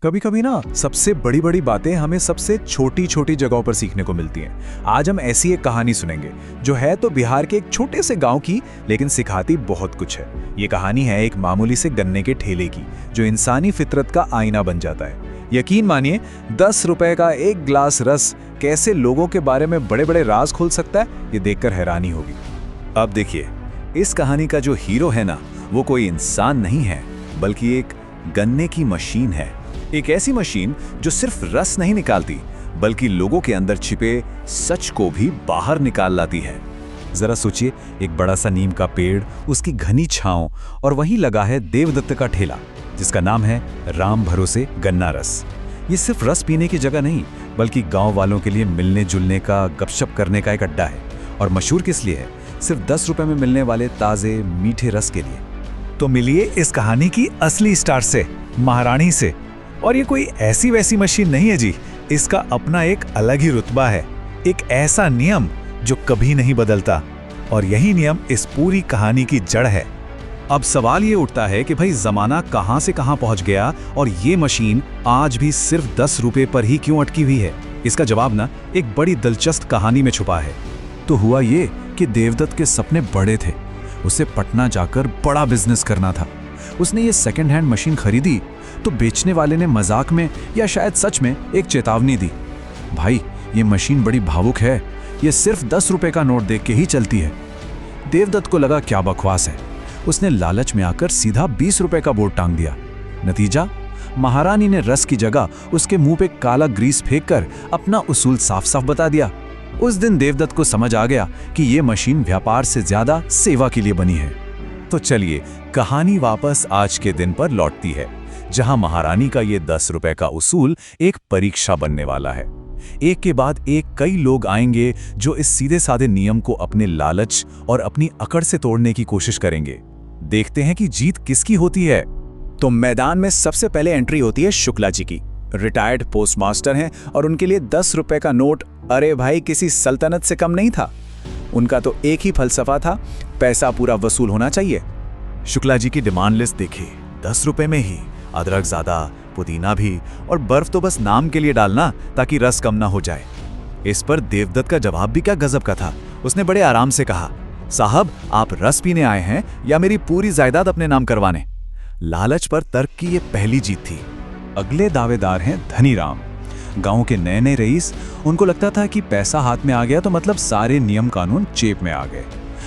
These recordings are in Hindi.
कभी कभी ना सबसे बड़ी बड़ी बातें हमें सबसे छोटी छोटी जगहों पर सीखने को मिलती हैं। आज हम ऐसी एक कहानी सुनेंगे जो है तो बिहार के एक छोटे से गांव की, लेकिन सिखाती बहुत कुछ है। ये कहानी है एक मामूली से गन्ने के ठेले की जो इंसानी फितरत का आईना बन जाता है। यकीन मानिए 10 रुपए का एक गिलास रस कैसे लोगों के बारे में बड़े बड़े राज खोल सकता है, ये देखकर हैरानी होगी। अब देखिए, इस कहानी का जो हीरो है ना, वो कोई इंसान नहीं है बल्कि एक गन्ने की मशीन है। एक ऐसी मशीन जो सिर्फ रस नहीं निकालती बल्कि लोगों के अंदर छिपे सच को भी बाहर निकाल लाती है। जरा सोचिए, एक बड़ा सा नीम का पेड़, उसकी घनी छांव और वहीं लगा है देवदत्त का ठेला जिसका नाम है राम भरोसे गन्ना रस। ये सिर्फ रस पीने की जगह नहीं बल्कि गांव वालों के लिए मिलने जुलने का, गपशप करने का एक अड्डा है। और मशहूर किस लिए है? सिर्फ 10 रुपए में मिलने वाले ताजे मीठे रस के लिए। तो मिलिए इस कहानी की असली स्टार से, महारानी से। और ये कोई ऐसी वैसी मशीन नहीं है जी, इसका अपना एक अलग ही रुतबा है, एक ऐसा नियम जो कभी नहीं बदलता। और यही नियम इस पूरी कहानी की जड़ है। अब सवाल ये उठता है कि भाई जमाना कहां से कहां पहुंच गया और ये मशीन आज भी सिर्फ 10 रुपए पर ही क्यों अटकी हुई है? इसका जवाब ना एक बड़ी दिलचस्प कहानी में छुपा है। तो हुआ ये कि देवदत्त के सपने बड़े थे। उसे पटना जाकर बड़ा बिजनेस करना था। उसने ये सेकंड हैंड मशीन खरीदी तो बेचने वाले ने मजाक में या शायद सच में एक चेतावनी दी, भाई ये मशीन बड़ी भावुक है, ये सिर्फ 10 रुपए का नोट देख के ही चलती है। देवदत्त को लगा क्या बकवास है। उसने लालच में आकर सीधा 20 रुपए का बोर्ड टांग दिया। नतीजा, महारानी ने रस की जगह उसके मुंह पे काला ग्रीस फेंककर अपना उसूल साफ साफ बता दिया। उस दिन देवदत्त को समझ आ गया कि ये मशीन व्यापार से ज्यादा सेवा के लिए बनी है। तो चलिए, कहानी वापस आज के दिन पर लौटती है, जहां महारानी का ये 10 रुपए का उसूल एक परीक्षा बनने वाला है। एक के बाद एक कई लोग आएंगे जो इस सीधे साधे नियम को अपने लालच और अपनी अकड़ से तोड़ने की कोशिश करेंगे। देखते हैं कि जीत किसकी होती है। तो मैदान में सबसे पहले एंट्री होती है शुक्ला जी की। रिटायर्ड पोस्टमास्टर हैं और उनके लिए 10 रुपए का नोट अरे भाई किसी सल्तनत से कम नहीं था। उनका तो एक ही फलसफा था, पैसा पूरा वसूल होना चाहिए। शुक्ला जी की डिमांड लिस्ट देखिए, 10 रुपए में ही अदरक ज्यादा, पुदीना भी, और बर्फ तो बस नाम के लिए डालना ताकि रस कम ना हो जाए। इस पर देवदत्त का जवाब भी क्या गजब का था। उसने बड़े आराम से कहा, साहब आप रस पीने आए हैं या मेरी पूरी जायदाद अपने नाम करवाने? लालच पर तर्क की ये पहली जीत थी। अगले दावेदार हैं धनीराम, गांव के नए नए रईस। उनको लगता था कि पैसा हाथ में आ गया तो मतलब सारे नियम कानून चेप में आ गए।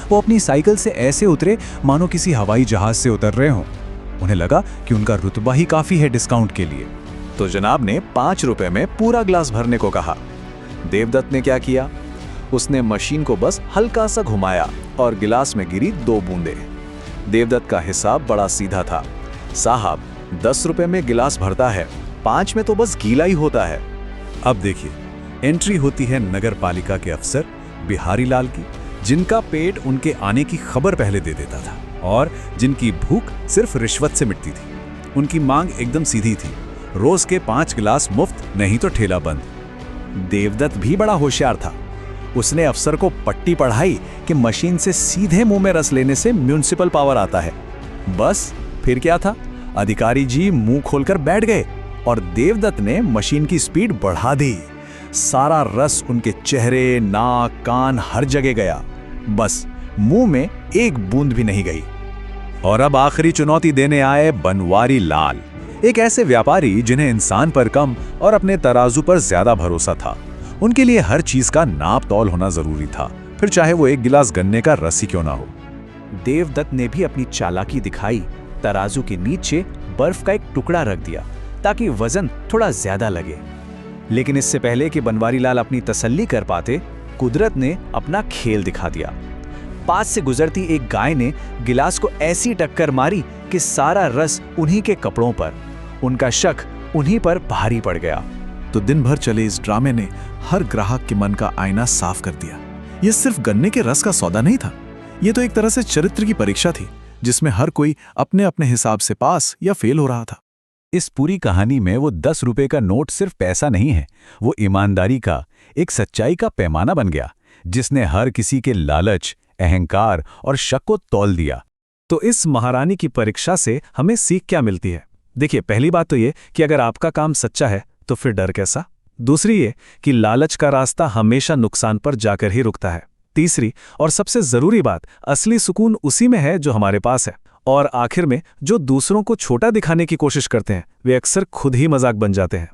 वो अपनी साइकिल से ऐसे उतरे मानो किसी हवाई जहाज से उतर रहे हों। उन्हें लगा कि उनका रुतबा ही काफी है डिस्काउंट के लिए। तो जनाब ने 5 रुपए में पूरा ग्लास भरने को कहा। देवदत्त ने क्या किया? उसने मशीन को बस हल्का सा घुमाया और गिलास में गिरी 2 बूंदें। देवदत्त का हिसाब बड़ा सीधा था, साहब 10 रुपए में गिलास भरता है, 5 में तो बस गीला ही होता है। अब देखिए, एंट्री होती है नगर पालिका के अफसर बिहारी लाल की, जिनका पेट उनके आने की खबर पहले दे देता था और जिनकी भूख सिर्फ रिश्वत से मिटती थी। उनकी मांग एकदम सीधी थी, रोज के 5 गिलास मुफ्त, नहीं तो ठेला बंद। देवदत्त भी बड़ा होशियार था। उसने अफसर को पट्टी पढ़ाई कि मशीन से सीधे मुंह में रस लेने से म्युनिसिपल पावर आता है। बस फिर क्या था, अधिकारी जी मुंह खोलकर बैठ गए और देवदत्त ने मशीन की स्पीड बढ़ा दी। सारा रस उनके चेहरे, नाक, कान हर जगह गया, बस मुंह में एक बूंद भी नहीं गई। और अब आखिरी चुनौती देने आए बनवारी लाल, एक ऐसे व्यापारी जिन्हें इंसान पर कम और अपने तराजू पर ज्यादा भरोसा था। उनके लिए हर चीज का नाप तौल होना जरूरी था, फिर चाहे वो एक गिलास गन्ने का रस ही क्यों ना हो। देवदत्त ने भी अपनी चालाकी दिखाई। तराजू के नीचे बर्फ का एक टुकड़ा रख दिया ताकि वजन थोड़ा ज्यादा लगे। लेकिन इससे पहले कि बनवारी लाल अपनी तसल्ली कर पाते, कुदरत ने अपना खेल दिखा दिया। पास से गुजरती एक गाय ने गिलास को ऐसी टक्कर मारी कि सारा रस उन्हीं के कपड़ों पर। उनका शक उन्हीं पर भारी पड़ गया। तो दिन भर चले इस ड्रामे ने हर ग्राहक के मन का आईना साफ कर दिया। यह सिर्फ गन्ने के रस का सौदा नहीं था, यह तो एक तरह से चरित्र की परीक्षा थी जिसमें हर कोई अपने अपने हिसाब से पास या फेल हो रहा था। इस पूरी कहानी में वो 10 रुपए का नोट सिर्फ पैसा नहीं है, वो ईमानदारी का, एक सच्चाई का पैमाना बन गया जिसने हर किसी के लालच, अहंकार और शक को तौल दिया। तो इस महारानी की परीक्षा से हमें सीख क्या मिलती है? देखिए, पहली बात तो ये कि अगर आपका काम सच्चा है तो फिर डर कैसा। दूसरी ये कि लालच का रास्ता हमेशा नुकसान पर जाकर ही रुकता है। तीसरी और सबसे जरूरी बात, असली सुकून उसी में है जो हमारे पास है। और आखिर में, जो दूसरों को छोटा दिखाने की कोशिश करते हैं वे अक्सर खुद ही मजाक बन जाते हैं।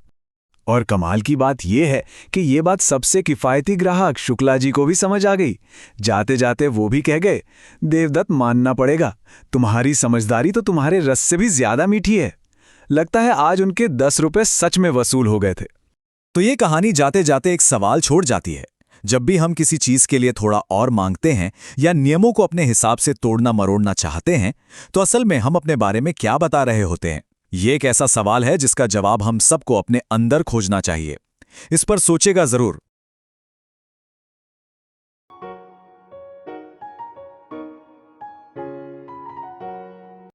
और कमाल की बात यह है कि ये बात सबसे किफायती ग्राहक शुक्ला जी को भी समझ आ गई। जाते जाते वो भी कह गए, देवदत्त मानना पड़ेगा, तुम्हारी समझदारी तो तुम्हारे रस से भी ज्यादा मीठी है। लगता है आज उनके 10 रुपए सच में वसूल हो गए थे। तो ये कहानी जाते जाते एक सवाल छोड़ जाती है। जब भी हम किसी चीज के लिए थोड़ा और मांगते हैं या नियमों को अपने हिसाब से तोड़ना मरोड़ना चाहते हैं, तो असल में हम अपने बारे में क्या बता रहे होते हैं? ये एक ऐसा सवाल है जिसका जवाब हम सबको अपने अंदर खोजना चाहिए। इस पर सोचेगा जरूर।